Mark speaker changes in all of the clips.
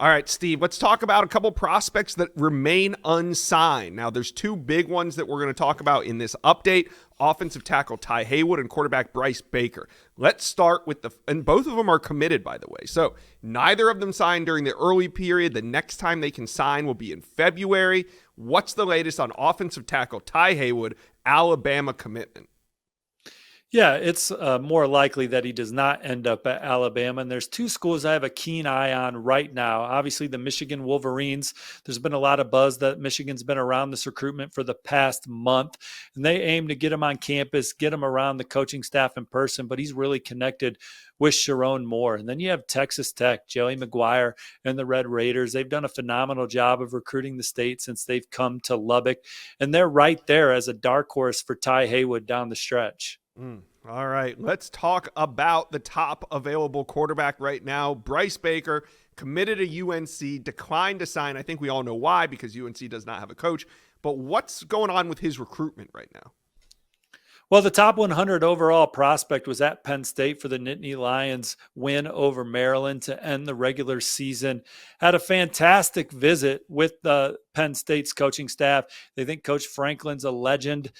Speaker 1: All right, Steve, let's talk about a couple prospects that remain unsigned. Now, there's two big ones that we're going to talk about in this update. Offensive tackle Ty Haywood and quarterback Bryce Baker. Let's start with and both of them are committed, by the way. So neither of them signed during the early period. The next time they can sign will be in February. What's the latest on offensive tackle Ty Haywood, Alabama commitment?
Speaker 2: Yeah, it's more likely that he does not end up at Alabama. And there's two schools I have a keen eye on right now. Obviously, the Michigan Wolverines. There's been a lot of buzz that Michigan's been around this recruitment for the past month, and they aim to get him on campus, get him around the coaching staff in person, but he's really connected with Sharon Moore. And then you have Texas Tech, Joey McGuire and the Red Raiders. They've done a phenomenal job of recruiting the state since they've come to Lubbock, and they're right there as a dark horse for Ty Haywood down the stretch.
Speaker 1: All right, let's talk about the top available quarterback right now. Bryce Baker, committed to UNC, declined to sign. I think we all know why, because UNC does not have a coach. But what's going on with his recruitment right now?
Speaker 2: Well, the top 100 overall prospect was at Penn State for the Nittany Lions win over Maryland to end the regular season. Had a fantastic visit with the Penn State's coaching staff. They think Coach Franklin's a legend.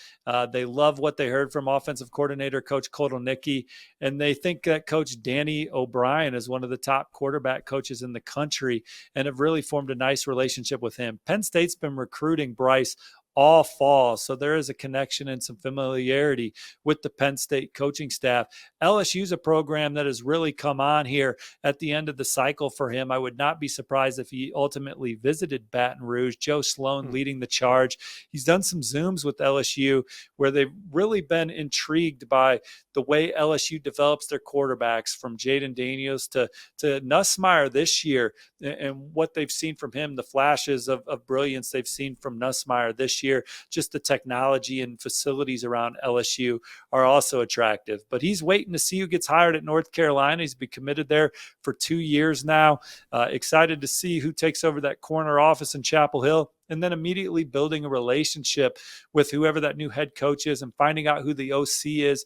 Speaker 2: They love what they heard from offensive coordinator Coach Kotelnicki, and they think that Coach Danny O'Brien is one of the top quarterback coaches in the country and have really formed a nice relationship with him. Penn State's been recruiting Bryce all fall. So there is a connection and some familiarity with the Penn State coaching staff. LSU's a program that has really come on here at the end of the cycle for him. I would not be surprised if he ultimately visited Baton Rouge. Joe Sloan leading the charge. He's done some Zooms with LSU where they've really been intrigued by the way LSU develops their quarterbacks, from Jaden Daniels to Nussmeier this year, and what they've seen from him, the flashes of brilliance they've seen from Nussmeier this year. Just the technology and facilities around LSU are also attractive. But he's waiting to see who gets hired at North Carolina. He's been committed there for 2 years now. Excited to see who takes over that corner office in Chapel Hill, and then immediately building a relationship with whoever that new head coach is and finding out who the OC is,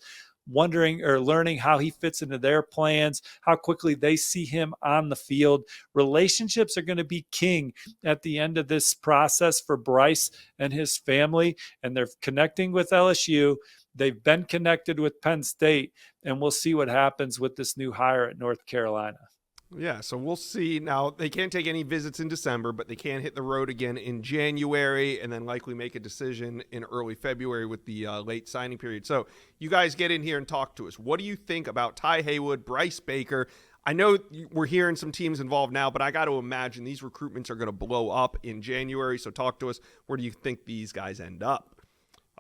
Speaker 2: wondering or learning how he fits into their plans, how quickly they see him on the field. Relationships are going to be king at the end of this process for Bryce and his family, and they're connecting with LSU. They've been connected with Penn State, and we'll see what happens with this new hire at North Carolina.
Speaker 1: Yeah, so we'll see. Now, they can't take any visits in December, but they can hit the road again in January and then likely make a decision in early February with the late signing period. So you guys get in here and talk to us. What do you think about Ty Haywood, Bryce Baker? I know we're hearing some teams involved now, but I got to imagine these recruitments are going to blow up in January. So talk to us. Where do you think these guys end up?